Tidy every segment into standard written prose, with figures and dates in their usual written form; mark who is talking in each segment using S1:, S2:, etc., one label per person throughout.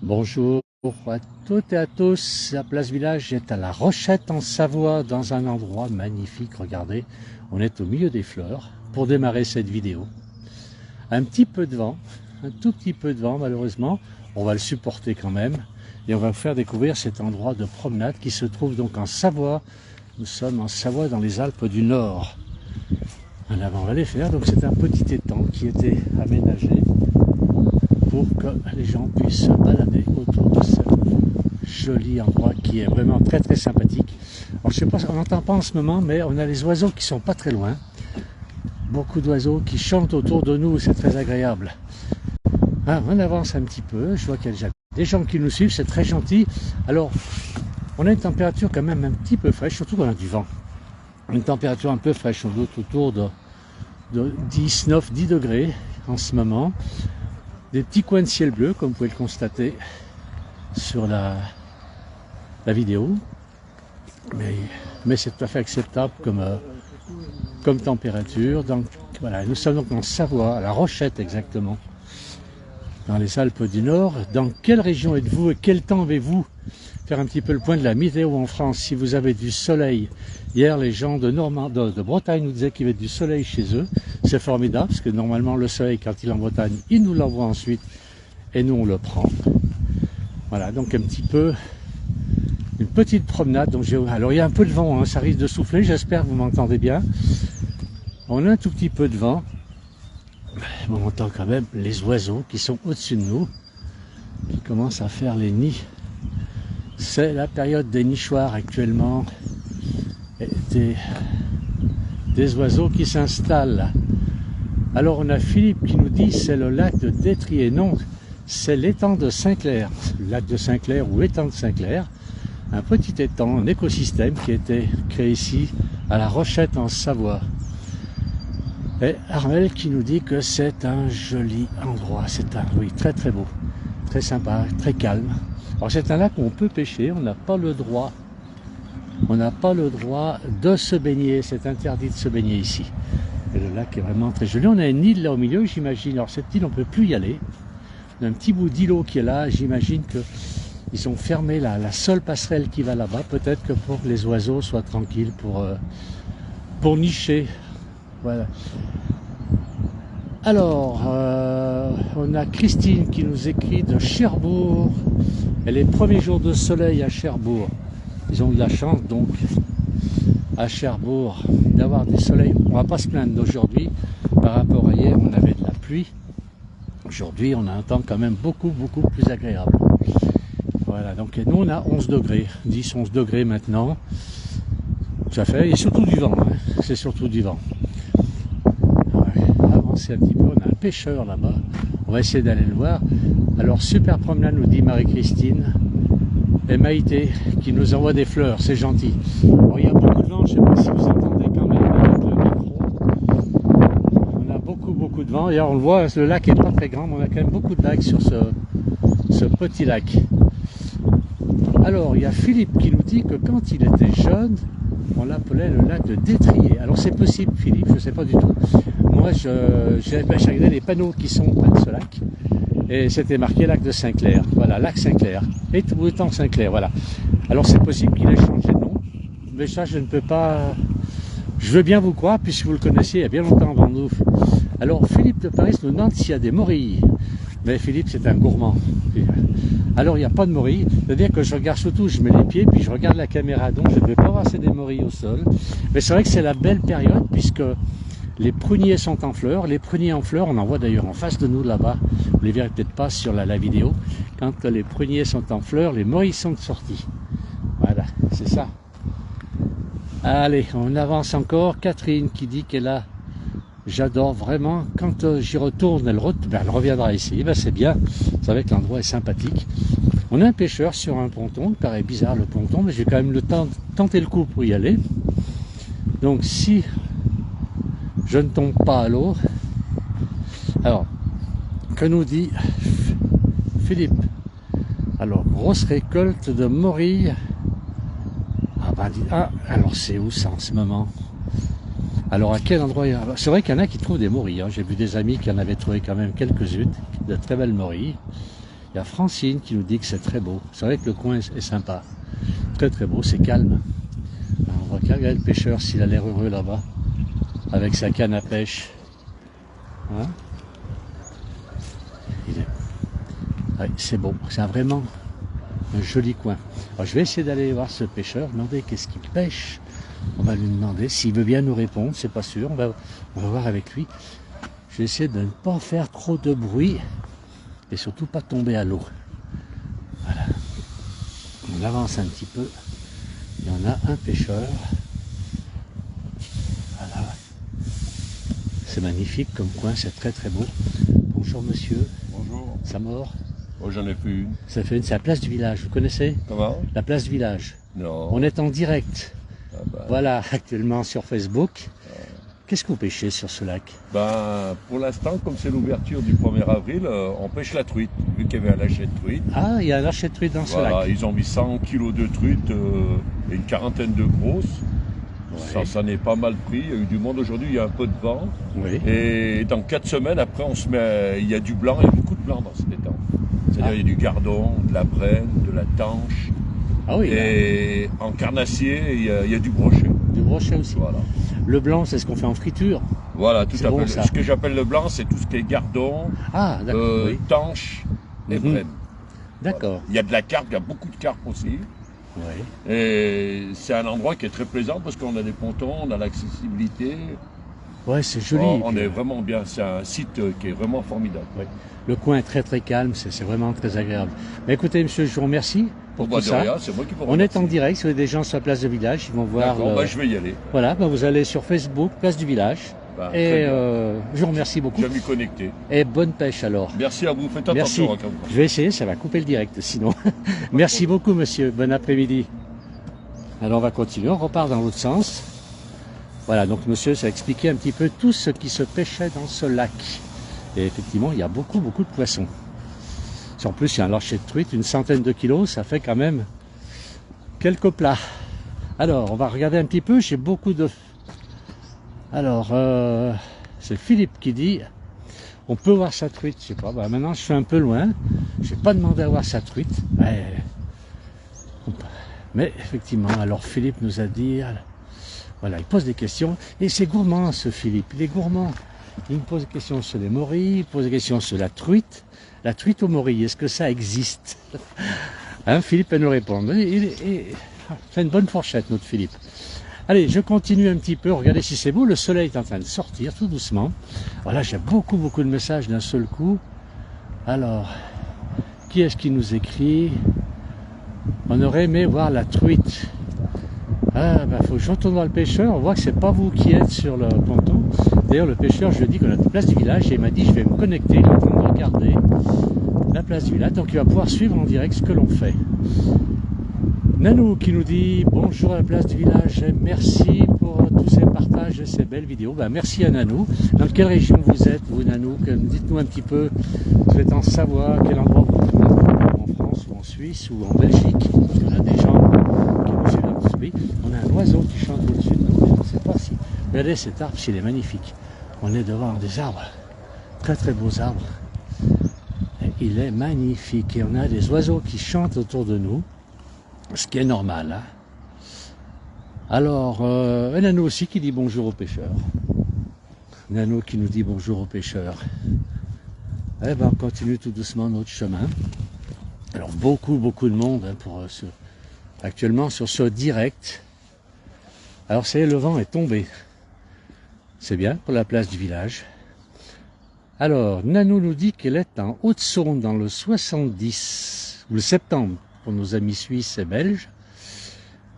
S1: Bonjour à toutes et à tous, la place Village est à La Rochette en Savoie, dans un endroit magnifique. Regardez, on est au milieu des fleurs pour démarrer cette vidéo. Un petit peu de vent, un tout petit peu de vent malheureusement, on va le supporter quand même. Et on va vous faire découvrir cet endroit de promenade qui se trouve donc en Savoie. Nous sommes en Savoie dans les Alpes du Nord. En avant on va les faire, donc c'est un petit étang qui était aménagé pour que les gens puissent se balader autour de ce joli endroit qui est vraiment très très sympathique. Alors je sais pas, on n'entend pas en ce moment, mais on a les oiseaux qui sont pas très loin. Beaucoup d'oiseaux qui chantent autour de nous, c'est très agréable. Ah, on avance un petit peu, je vois qu'il y a des gens qui nous suivent, c'est très gentil. Alors, on a une température quand même un petit peu fraîche, surtout qu'on a du vent. Une température un peu fraîche, on doit autour de 10 degrés en ce moment. Des petits coins de ciel bleu, comme vous pouvez le constater sur la vidéo. Mais c'est tout à fait acceptable comme température. Donc voilà, nous sommes donc en Savoie, à La Rochette exactement, dans les Alpes du Nord. Dans quelle région êtes-vous et quel temps avez-vous? Faire un petit peu le point de la météo en France. Si vous avez du soleil, hier les gens de Bretagne nous disaient qu'il y avait du soleil chez eux. C'est formidable parce que normalement le soleil, quand il est en Bretagne, il nous l'envoie ensuite et nous on le prend. Voilà, donc un petit peu une petite promenade. Donc alors il y a un peu de vent, hein, ça risque de souffler, j'espère que vous m'entendez bien. On a un tout petit peu de vent. On entend quand même les oiseaux qui sont au-dessus de nous, qui commencent à faire les nids. C'est la période des nichoirs actuellement, et des oiseaux qui s'installent. Alors on a Philippe qui nous dit c'est le lac de Détrier. Non, c'est l'étang de Saint-Clair, lac de Saint-Clair ou étang de Saint-Clair, un petit étang, un écosystème qui a été créé ici à La Rochette en Savoie. Et Armel qui nous dit que c'est un joli endroit, c'est oui, très très beau, très sympa, très calme. Alors c'est un lac où on peut pêcher, on n'a pas le droit de se baigner, c'est interdit de se baigner ici. Et le lac est vraiment très joli. On a une île là au milieu, j'imagine. Alors cette île, on ne peut plus y aller. On a un petit bout d'îlot qui est là, j'imagine qu'ils ont fermé la seule passerelle qui va là-bas, peut-être que pour que les oiseaux soient tranquilles pour nicher. Voilà. Alors, on a Christine qui nous écrit de Cherbourg. Et les premiers jours de soleil à Cherbourg. Ils ont eu la chance donc à Cherbourg d'avoir du soleil. On ne va pas se plaindre d'aujourd'hui. Par rapport à hier, on avait de la pluie. Aujourd'hui, on a un temps quand même beaucoup plus agréable. Voilà, donc nous on a 11 degrés, 10-11 degrés maintenant. Tout à fait, et surtout du vent. Hein. C'est surtout du vent. Avancer un petit peu, on a un pêcheur là-bas. On va essayer d'aller le voir. Alors, super promenade, nous dit Marie-Christine. Et Maïté qui nous envoie des fleurs, c'est gentil. Bon, il y a beaucoup de vent, je ne sais pas si vous entendez quand même avec le micro. On a beaucoup de vent. Et on le voit, le lac n'est pas très grand, mais on a quand même beaucoup de lacs sur ce petit lac. Alors, il y a Philippe qui nous dit que quand il était jeune, on l'appelait le lac de Détrier. Alors, c'est possible, Philippe, je ne sais pas du tout. Moi, j'ai regardé les panneaux qui sont près de ce lac. Et c'était marqué lac de Saint-Clair. Voilà, lac Saint-Clair. Et tout le temps Saint-Clair, voilà. Alors c'est possible qu'il ait changé de nom. Mais ça, je ne peux pas... Je veux bien vous croire, puisque vous le connaissiez il y a bien longtemps avant nous. Alors, Philippe de Paris nous demande s'il y a des morilles. Mais Philippe, c'est un gourmand. Alors, il n'y a pas de morilles. C'est-à-dire que je regarde surtout, je mets les pieds, puis je regarde la caméra. Donc, je ne vais pas voir c'est des morilles au sol. Mais c'est vrai que c'est la belle période, puisque... les pruniers sont en fleurs. Les pruniers en fleurs, on en voit d'ailleurs en face de nous là-bas. Vous ne les verrez peut-être pas sur la vidéo. Quand les pruniers sont en fleurs, les morilles sont sortis. Voilà, c'est ça. Allez, on avance encore. Catherine qui dit qu'elle a... J'adore vraiment. Quand j'y retourne, elle reviendra ici. Ben, c'est bien. Vous savez que l'endroit est sympathique. On a un pêcheur sur un ponton. Il paraît bizarre le ponton, mais j'ai quand même le temps de tenter le coup pour y aller. Donc si... je ne tombe pas à l'eau. Alors, que nous dit Philippe? Alors, grosse récolte de morilles. Alors c'est où ça en ce moment? Alors à quel endroit? C'est vrai qu'il y en a qui trouvent des morilles. Hein. J'ai vu des amis qui en avaient trouvé quand même quelques-unes, de très belles morilles. Il y a Francine qui nous dit que c'est très beau. C'est vrai que le coin est sympa. Très très beau, c'est calme. Alors, on va regarder le pêcheur s'il a l'air heureux là-bas. Avec sa canne à pêche. Hein? Ouais, c'est beau. C'est vraiment un joli coin. Alors, je vais essayer d'aller voir ce pêcheur, demander qu'est-ce qu'il pêche. On va lui demander s'il veut bien nous répondre, c'est pas sûr. On va voir avec lui. Je vais essayer de ne pas faire trop de bruit et surtout pas tomber à l'eau. Voilà. On avance un petit peu. Il y en a un pêcheur. Voilà. C'est magnifique comme coin, c'est très très beau. Bonjour monsieur.
S2: Bonjour.
S1: Ça mord?
S2: Oh, j'en ai plus une.
S1: Ça fait une, c'est la place du village, vous connaissez?
S2: Comment?
S1: La place du village.
S2: Non.
S1: On est en direct.
S2: Ah bah.
S1: Voilà, actuellement sur Facebook. Qu'est-ce que vous pêchez sur ce lac?
S2: Ben, pour l'instant, comme c'est l'ouverture du 1er avril, on pêche la truite, vu qu'il y avait un lâcher de truite.
S1: Ah, il y a un lâcher de truite dans ce
S2: Voilà,
S1: lac.
S2: ils ont mis 100 kilos de truite et une quarantaine de grosses.
S1: Ouais.
S2: Ça n'est pas mal pris. Il y a eu du monde aujourd'hui, il y a un peu de vent.
S1: Oui.
S2: Et dans 4 semaines, après, on se met, il y a du blanc, il y a beaucoup de blanc dans cet étang. C'est-à-dire, il y a du gardon, de la brenne, de la tanche.
S1: Ah oui,
S2: Et en carnassier, il y a du brochet.
S1: du brochet aussi.
S2: Voilà.
S1: Le blanc, c'est ce qu'on fait en friture.
S2: Voilà, tout
S1: C'est
S2: à
S1: bon,
S2: fait.
S1: ça.
S2: Ce que j'appelle le blanc, c'est tout ce qui est gardon,
S1: Ah, d'accord. Oui.
S2: tanche et
S1: Mhm.
S2: brenne.
S1: D'accord.
S2: Il y a de la carpe, il y a beaucoup de carpe aussi.
S1: Oui.
S2: Et c'est un endroit qui est très plaisant parce qu'on a des pontons, on a l'accessibilité.
S1: Ouais, c'est joli.
S2: On
S1: Puis,
S2: est vraiment bien. C'est un site qui est vraiment formidable.
S1: oui. Le coin est très très calme, c'est vraiment très agréable. Mais écoutez, monsieur, je vous remercie pour
S2: Bon,
S1: tout
S2: de
S1: ça.
S2: rien, c'est moi qui vous
S1: On est en
S2: remercie.
S1: direct, si vous avez des gens sur la place de village, ils vont voir.
S2: D'accord, bah, je vais y aller.
S1: Voilà, bah, vous allez sur Facebook, place du village.
S2: Bah,
S1: Et
S2: très bien.
S1: je vous remercie beaucoup.
S2: Je vais m'y connecter.
S1: Et bonne pêche alors.
S2: Merci à vous. Faites
S1: Merci.
S2: attention. Quand même.
S1: Je vais essayer, ça va couper le direct sinon. Merci beaucoup monsieur, bon après-midi. Alors on va continuer, on repart dans l'autre sens. Voilà, donc monsieur, ça a expliqué un petit peu tout ce qui se pêchait dans ce lac. Et effectivement, il y a beaucoup de poissons. Si en plus il y a un lâcher de truite, une centaine de kilos, ça fait quand même quelques plats. Alors, on va regarder un petit peu, j'ai beaucoup de... Alors, c'est Philippe qui dit, on peut voir sa truite, je sais pas, bah maintenant je suis un peu loin, je n'ai pas demandé à voir sa truite, mais effectivement, alors Philippe nous a dit, voilà, il pose des questions, et c'est gourmand ce Philippe, il est gourmand, il me pose des questions sur les morilles, il pose des questions sur la truite aux morilles, est-ce que ça existe? Hein, Philippe va nous répondre, c'est une bonne fourchette notre Philippe. Allez, je continue un petit peu, regardez si c'est beau, le soleil est en train de sortir tout doucement. Voilà, j'ai beaucoup de messages d'un seul coup. Alors, qui est-ce qui nous écrit? On aurait aimé voir la truite. Ah, bah, faut que je retourne voir le pêcheur, on voit que c'est pas vous qui êtes sur le ponton. D'ailleurs, le pêcheur, je lui ai dit qu'on a la place du village, et il m'a dit, je vais me connecter, il est en train de regarder la place du village, donc il va pouvoir suivre en direct ce que l'on fait. Nanou qui nous dit bonjour à la place du village, merci pour tous ces partages et ces belles vidéos. Ben, merci à Nanou. Dans quelle région vous êtes, vous Nanou? Dites-nous un petit peu, vous êtes en Savoie, quel endroit vous êtes, en France ou en Suisse ou en Belgique? Parce qu'on a des gens qui nous suivent dans ce pays. On a un oiseau qui chante au-dessus de nous, je ne sais pas si... Regardez cet arbre, il est magnifique. On est devant des arbres, très beaux arbres. Et il est magnifique et on a des oiseaux qui chantent autour de nous. Ce qui est normal. Hein. Alors, Nano aussi qui dit bonjour aux pêcheurs. Nano qui nous dit bonjour aux pêcheurs. Eh ben, on continue tout doucement notre chemin. Alors, beaucoup de monde hein, actuellement sur ce direct. Alors, ça y est, le vent est tombé. C'est bien pour la place du village. Alors, Nano nous dit qu'elle est en Haute-Saône dans le 70, ou le septembre. Pour nos amis suisses et belges.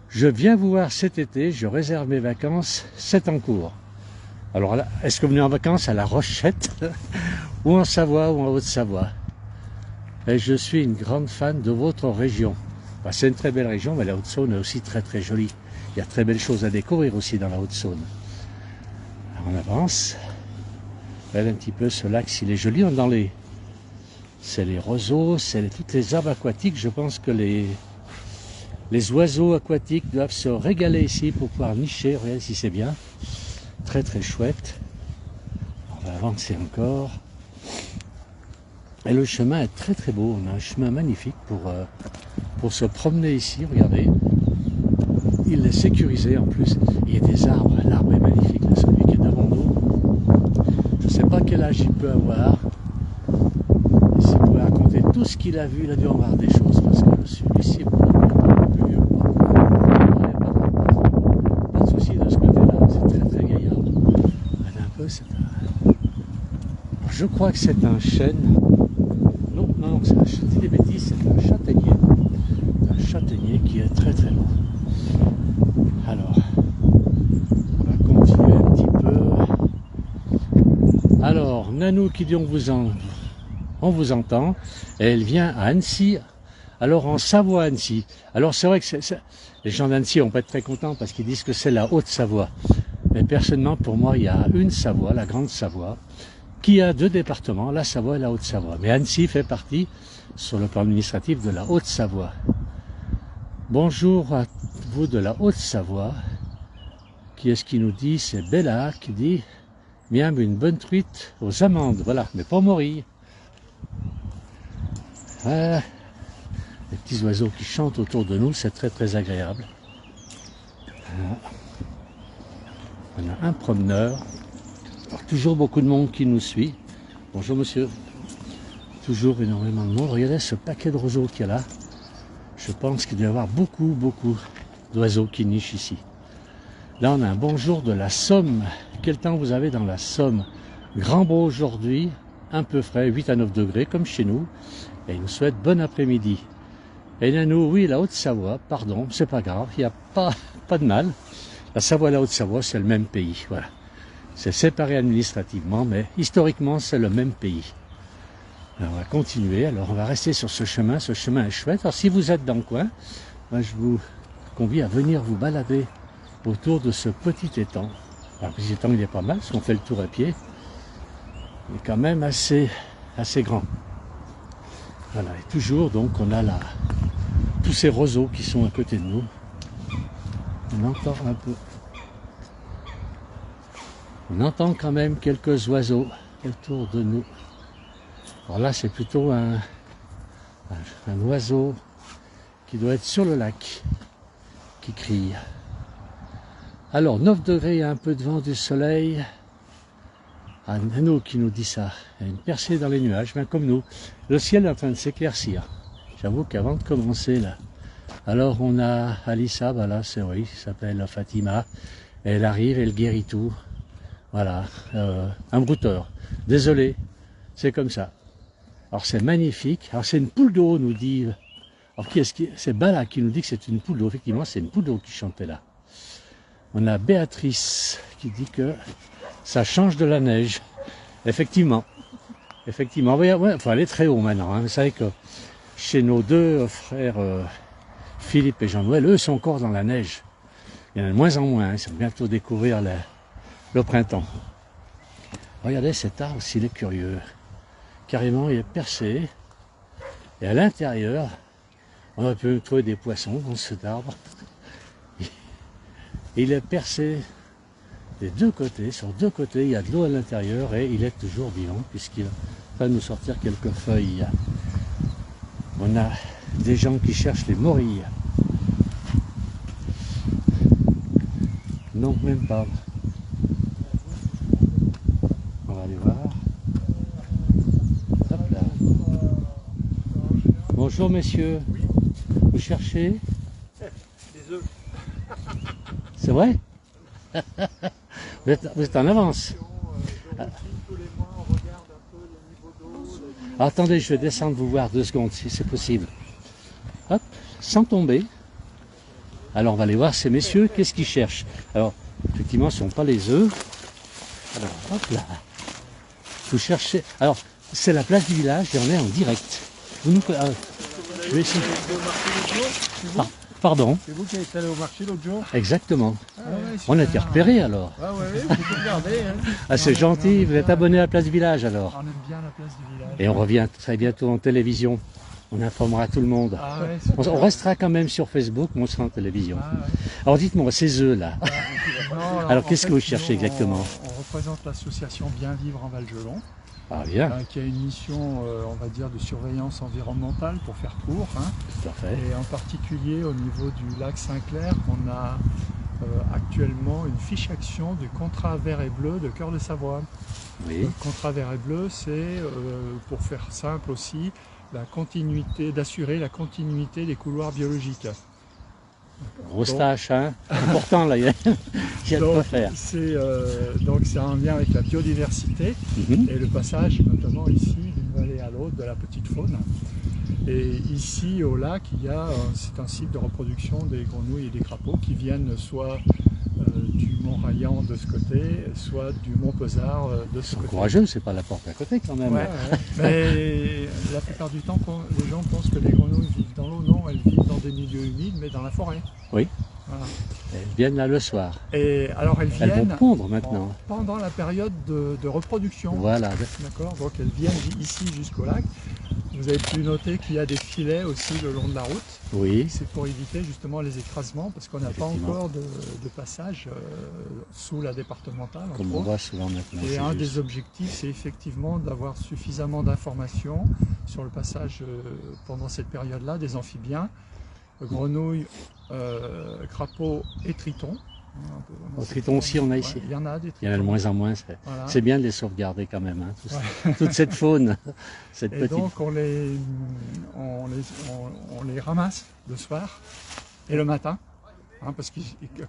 S1: Je viens vous voir cet été, je réserve mes vacances, c'est en cours. Alors là, est-ce que vous venez en vacances à La Rochette ou en Savoie ou en Haute-Savoie? Et je suis une grande fan de votre région. Bah, c'est une très belle région, mais la Haute-Saône est aussi très jolie. Il y a très belles choses à découvrir aussi dans la Haute-Saône. On avance. Regardez un petit peu ce lac, s'il est joli. C'est les roseaux, c'est toutes les arbres aquatiques. Je pense que les oiseaux aquatiques doivent se régaler ici pour pouvoir nicher. Regardez si c'est bien. Très chouette. On va avancer encore. Et le chemin est très très beau, on a un chemin magnifique pour se promener ici, regardez. Il est sécurisé en plus, il y a des arbres, l'arbre est magnifique, là, celui qui est devant nous. Je ne sais pas quel âge il peut avoir, et s'il pouvait raconter tout ce qu'il a vu, il a dû en voir des choses, parce que celui-ci est beaucoup plus vieux. Pas de souci de ce côté-là, c'est très très gaillard. Regardez un peu, je crois que c'est un chêne. Non, je dis des bêtises, c'est un châtaignier. Un châtaignier qui est très très long. Alors, on va continuer un petit peu. Alors, Nanou qui dit on vous entend, et elle vient à Annecy, alors en Savoie Annecy. Alors c'est vrai que les gens d'Annecy vont pas être très contents parce qu'ils disent que c'est la Haute-Savoie. Mais personnellement, pour moi, il y a une Savoie, la Grande Savoie, qui a deux départements, la Savoie et la Haute-Savoie. Mais Annecy fait partie, sur le plan administratif, de la Haute-Savoie. Bonjour à vous de la Haute-Savoie. Qui est-ce qui nous dit? C'est Bella qui dit « Miam, une bonne truite aux amandes. » Voilà, mais pas morille. Voilà. Les petits oiseaux qui chantent autour de nous, c'est très très agréable. Voilà. On a un promeneur. Alors, toujours beaucoup de monde qui nous suit. Bonjour monsieur. Toujours énormément de monde. Regardez ce paquet de roseaux qu'il y a là. Je pense qu'il doit y avoir beaucoup d'oiseaux qui nichent ici. Là on a un bonjour de la Somme. Quel temps vous avez dans la Somme? Grand beau aujourd'hui, un peu frais, 8 à 9 degrés comme chez nous. Et il nous souhaite bon après-midi. Et Nanou, oui, la Haute-Savoie, pardon, c'est pas grave, il n'y a pas de mal. La Savoie et la Haute-Savoie, c'est le même pays, voilà. C'est séparé administrativement, mais historiquement, c'est le même pays. Alors, on va continuer. Alors, on va rester sur ce chemin. Ce chemin est chouette. Alors, si vous êtes dans le coin, moi, je vous convie à venir vous balader autour de ce petit étang. Alors, le petit étang, il est pas mal, parce qu'on fait le tour à pied. Il est quand même assez grand. Voilà. Et toujours, donc, on a là tous ces roseaux qui sont à côté de nous. On entend un peu. On entend quand même quelques oiseaux autour de nous. Alors là, c'est plutôt un oiseau qui doit être sur le lac, qui crie. Alors, 9 degrés, un peu de vent, du soleil. Un Nanou qui nous dit ça. Il y a une percée dans les nuages, ben comme nous. Le ciel est en train de s'éclaircir. J'avoue qu'avant de commencer, là. Alors, on a Alissa, voilà, c'est oui, qui s'appelle Fatima. Elle arrive, elle guérit tout. Voilà, un brouteur. Désolé, c'est comme ça. Alors c'est magnifique. Alors c'est une poule d'eau, nous dit. Alors c'est Bala qui nous dit que c'est une poule d'eau. Effectivement, c'est une poule d'eau qui chantait là. On a Béatrice qui dit que ça change de la neige. Effectivement. Effectivement. Ouais, faut aller très haut maintenant. Hein. Vous savez que chez nos deux frères Philippe et Jean-Noël, eux sont encore dans la neige. Il y en a de moins en moins. Hein. Ils vont bientôt découvrir le printemps. Regardez cet arbre, s'il est curieux. Carrément, il est percé. Et à l'intérieur, on peut trouver des poissons dans cet arbre. Il est percé des deux côtés. Sur deux côtés, il y a de l'eau à l'intérieur et il est toujours vivant puisqu'il va nous sortir quelques feuilles. On a des gens qui cherchent les morilles. Non, même pas. On va aller voir. Hop là. Bonjour messieurs.
S3: Oui.
S1: Vous cherchez?
S3: Des œufs.
S1: C'est vrai? Vous êtes en avance.
S3: Tous les mois, on regarde un peu le niveau d'eau.
S1: Attendez, je vais descendre vous voir 2 secondes si c'est possible. Hop, sans tomber. Alors on va aller voir ces messieurs, qu'est-ce qu'ils cherchent. Alors, effectivement, ce ne sont pas les œufs. Alors, hop là. Vous cherchez. Alors, c'est la place du village et on est en direct. Vous nous... je vais essayer. Pardon.
S3: C'est vous qui êtes allé au marché l'autre jour?
S1: Exactement.
S3: Ah ouais,
S1: On a été repérés alors.
S3: Ah ouais, vous pouvez regarder. Hein.
S1: Ah, c'est gentil, vous êtes abonné à la place du village alors.
S3: On aime bien la place du village.
S1: Et on revient très bientôt en télévision. On informera tout le monde.
S3: Ah ouais,
S1: On restera quand même sur Facebook, mais on sera en télévision.
S3: Ah ouais.
S1: Alors dites-moi, ces œufs là.
S3: Non,
S1: Alors
S3: en
S1: qu'est-ce
S3: fait,
S1: que vous cherchez
S3: nous,
S1: exactement?
S3: on représente l'association Bien Vivre en Val-Gelon.
S1: Ah bien,
S3: qui a une mission, on va dire, de surveillance environnementale pour faire court. Hein.
S1: tout à fait.
S3: Et en particulier au niveau du lac Saint-Clair, on a actuellement une fiche action du contrat vert et bleu de Cœur de Savoie.
S1: Oui,
S3: Le contrat vert et bleu, c'est, pour faire simple aussi, la continuité, d'assurer la continuité des couloirs biologiques.
S1: grosse
S3: Donc-
S1: tâche, hein. Important là, il y a de quoi faire.
S3: Donc c'est en lien avec la biodiversité
S1: Mhm.
S3: et le passage notamment ici d'une vallée à l'autre de la petite faune. Et ici au lac, c'est un site de reproduction des grenouilles et des crapauds qui viennent soit du mont Raillan de ce côté, soit du mont Pesard de ce
S1: Ils sont
S3: côté.
S1: courageux, c'est pas la porte à côté quand même.
S3: Ouais, ouais. Mais la plupart du temps, les gens pensent que les grenouilles vivent dans l'eau. Non, elles vivent dans des milieux humides, mais dans la forêt.
S1: Oui.
S3: Voilà.
S1: Elles viennent là le soir.
S3: Et alors elles
S1: Elles
S3: viennent
S1: vont pondre maintenant.
S3: pendant la période de reproduction.
S1: Voilà.
S3: D'accord. Donc elles viennent ici jusqu'au lac. Vous avez pu noter qu'il y a des filets aussi le long de la route.
S1: Oui,
S3: C'est pour éviter justement les écrasements parce qu'on n'a pas
S1: Effectivement.
S3: encore de passage sous la départementale. entre
S1: comme on
S3: autres.
S1: voit souvent maintenant.
S3: Et
S1: c'est
S3: un
S1: juste.
S3: des objectifs, c'est effectivement d'avoir suffisamment d'informations sur le passage pendant cette période-là des amphibiens, grenouilles, crapauds et tritons.
S1: Au triton aussi, on a ici.
S3: Ouais, il y en a des tritons.
S1: Il y en a de moins en moins.
S3: Voilà.
S1: C'est bien de les sauvegarder quand même. Hein, toute cette faune, cette
S3: Et
S1: petite.
S3: donc on les ramasse le soir et le matin, hein, parce que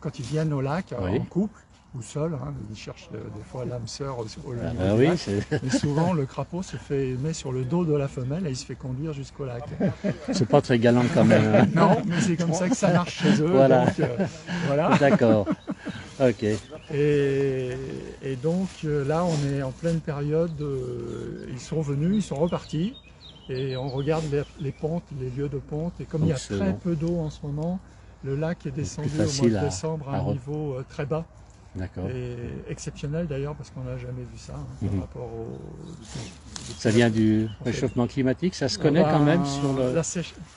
S3: quand ils viennent au lac
S1: Oui.
S3: en couple ou seuls, hein, ils cherchent des fois l'âme sœur au niveau
S1: Ah
S3: du
S1: bah oui,
S3: lac.
S1: c'est
S3: Et souvent, le crapaud met sur le dos de la femelle et il se fait conduire jusqu'au lac.
S1: c'est pas très galant quand même. Hein.
S3: Non, mais c'est comme ça que ça marche chez eux.
S1: Voilà.
S3: Donc, voilà.
S1: D'accord. Ok.
S3: Et donc là, on est en pleine période. Ils sont venus, ils sont repartis. Et on regarde les pontes, les lieux de ponte. Et comme il y a
S1: Donc, c'est
S3: très
S1: bon.
S3: peu d'eau en ce moment, le lac est descendu au mois
S1: facile
S3: de
S1: à-
S3: décembre à
S1: à
S3: un
S1: re-
S3: niveau très bas.
S1: D'accord.
S3: Et exceptionnel d'ailleurs, parce qu'on n'a jamais vu ça par rapport au.
S1: Ça vient du réchauffement climatique, ça se connaît quand même sur le.
S3: En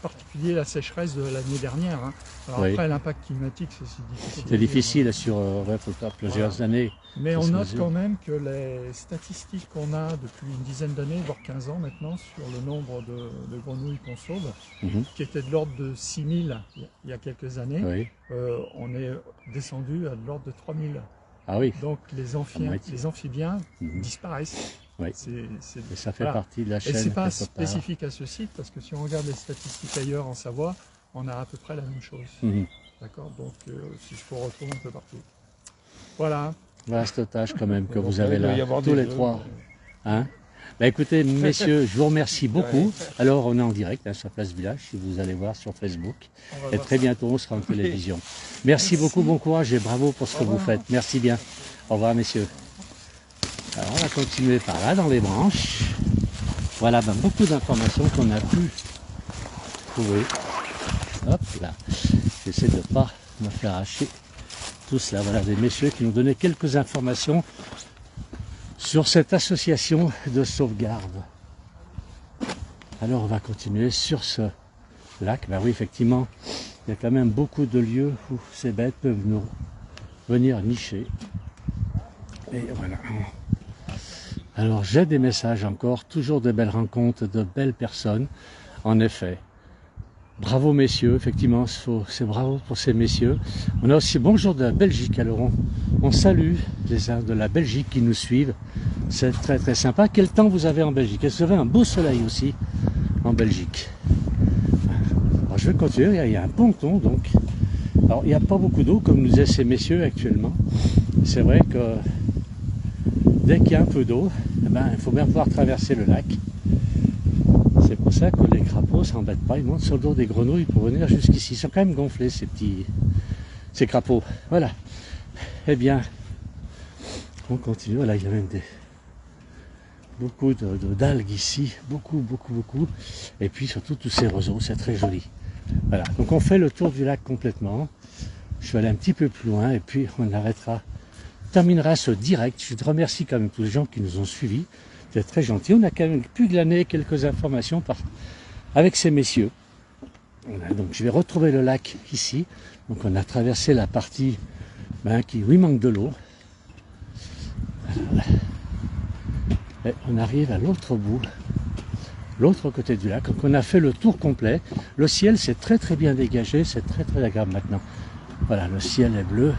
S3: particulier la sécheresse de l'année dernière. Hein. Alors
S1: Oui.
S3: après, l'impact climatique, c'est difficile.
S1: C'est difficile sur plusieurs années.
S3: Mais
S1: ça
S3: on
S1: se
S3: note
S1: mesure.
S3: quand même que les statistiques qu'on a depuis une dizaine d'années, voire 15 ans maintenant, sur le nombre de grenouilles qu'on sauve,
S1: Mhm.
S3: qui était de l'ordre de 6000 il y a quelques années,
S1: Oui.
S3: on est descendu à de l'ordre de 3000.
S1: Ah oui.
S3: Donc les amphibiens
S1: Mhm.
S3: disparaissent.
S1: Oui.
S3: C'est-
S1: Et ça fait
S3: voilà.
S1: partie de la
S3: Et
S1: chaîne.
S3: c'est pas
S1: quelque part.
S3: spécifique à ce site, parce que si on regarde les statistiques ailleurs en Savoie, on a à peu près la même chose.
S1: Mhm.
S3: D'accord. Donc il faut retrouver un peu partout. Voilà.
S1: Vaste tâche quand même que vous
S2: Il
S1: avez
S2: doit
S1: là,
S2: y avoir
S1: tous
S2: des
S1: les
S2: œufs.
S1: trois. Hein bah écoutez, messieurs, je vous remercie beaucoup. Alors, on est en direct hein, sur Place Village, si vous allez voir sur Facebook.
S3: On va
S1: Et
S3: voir
S1: très
S3: ça.
S1: bientôt, on sera en télévision. Merci beaucoup, bon courage et bravo pour ce que vous faites. Merci bien. Au revoir, messieurs. Alors, on va continuer par là, dans les branches. Voilà, ben, beaucoup d'informations qu'on a pu trouver. Hop là. J'essaie de ne pas me faire hacher tout cela. Voilà, des messieurs qui nous donnaient quelques informations sur cette association de sauvegarde. Alors, on va continuer sur ce lac. Ben oui, effectivement, il y a quand même beaucoup de lieux où ces bêtes peuvent nous venir nicher. Et voilà. Alors, j'ai des messages encore, toujours de belles rencontres, de belles personnes. En effet, bravo messieurs, effectivement, c'est bravo pour ces messieurs. On a aussi bonjour de la Belgique, alors on salue les uns de la Belgique qui nous suivent. C'est très très sympa. Quel temps vous avez en Belgique? Est-ce que vous avez un beau soleil aussi en Belgique? Alors, je vais continuer, il y a un ponton donc. Alors il n'y a pas beaucoup d'eau comme nous disaient ces messieurs actuellement. C'est vrai que dès qu'il y a un peu d'eau, eh ben, il faut bien pouvoir traverser le lac. C'est pour ça que les crapauds ne s'embêtent pas, ils montent sur le dos des grenouilles pour venir jusqu'ici. Ils sont quand même gonflés ces crapauds. Voilà. Eh bien, on continue. Voilà, il y a même beaucoup d'algues ici, beaucoup. Et puis surtout tous ces roseaux, c'est très joli. Voilà, donc on fait le tour du lac complètement. Je vais aller un petit peu plus loin et puis on arrêtera, terminera ce direct. Je remercie quand même tous les gens qui nous ont suivis. C'est très gentil. On a quand même pu glaner quelques informations avec ces messieurs. Voilà, donc je vais retrouver le lac ici. Donc on a traversé la partie où il manque de l'eau. Voilà. Et on arrive à l'autre bout, l'autre côté du lac. Donc on a fait le tour complet. Le ciel s'est très bien dégagé, c'est très agréable maintenant. Voilà, le ciel est bleu.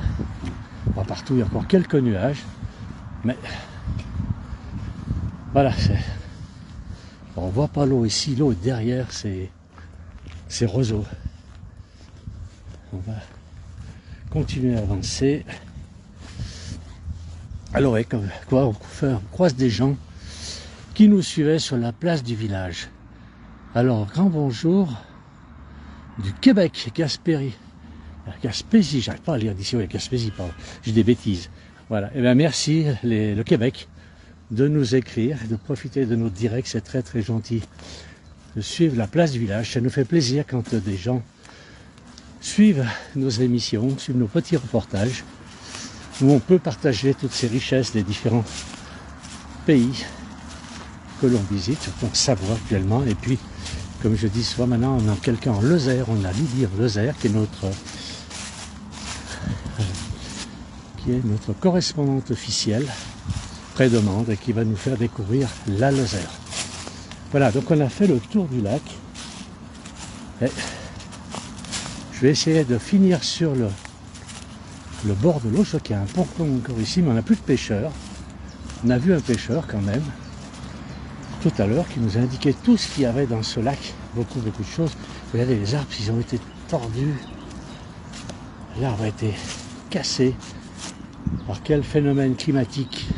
S1: Bon, partout il y a encore quelques nuages, mais voilà, on voit pas l'eau ici, l'eau est derrière, c'est roseau. On va continuer à avancer. Alors, ouais, comme quoi, on croise des gens qui nous suivaient sur la place du village. Alors, grand bonjour du Québec, Gaspésie. Gaspésie, j'arrive pas à lire d'ici, oui, Gaspésie, pardon, j'ai des bêtises. Voilà, et bien merci le Québec de nous écrire, de profiter de notre direct, c'est très gentil de suivre la place du village. Ça nous fait plaisir quand des gens suivent nos émissions, suivent nos petits reportages, où on peut partager toutes ces richesses des différents pays que l'on visite, surtout en Savoie actuellement. Et puis, comme je dis souvent maintenant, on a quelqu'un en Lozère, on a Lydie en Lozère, qui est notre correspondante officielle près de Mende et qui va nous faire découvrir la Lozère. Voilà, donc on a fait le tour du lac. Et je vais essayer de finir sur le bord de l'eau. Je crois qu'il y a un ponton encore ici, mais on n'a plus de pêcheurs. On a vu un pêcheur quand même tout à l'heure qui nous a indiqué tout ce qu'il y avait dans ce lac. Beaucoup de choses. Regardez, les arbres, ils ont été tordus. L'arbre a été cassé. Par quel phénomène climatique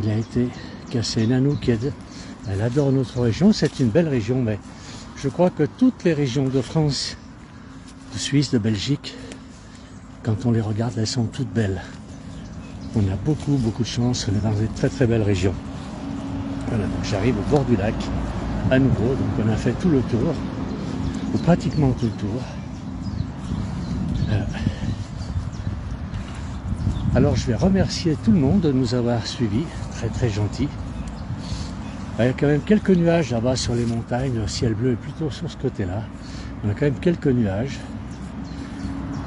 S1: il a été cassé? Nanouk, elle adore notre région. C'est une belle région, mais je crois que toutes les régions de France, de Suisse, de Belgique, quand on les regarde, elles sont toutes belles. On a beaucoup de chance, on est dans des très belles régions. Voilà, donc j'arrive au bord du lac, à nouveau, donc on a fait tout le tour, ou pratiquement tout le tour. Alors je vais remercier tout le monde de nous avoir suivis, très gentil. Il y a quand même quelques nuages là-bas sur les montagnes, le ciel bleu est plutôt sur ce côté-là. On a quand même quelques nuages.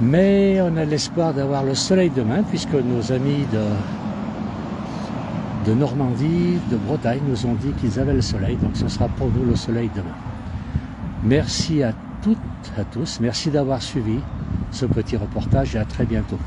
S1: Mais on a l'espoir d'avoir le soleil demain, puisque nos amis de Normandie, de Bretagne nous ont dit qu'ils avaient le soleil, donc ce sera pour nous le soleil demain. Merci à toutes, à tous, merci d'avoir suivi ce petit reportage et à très bientôt.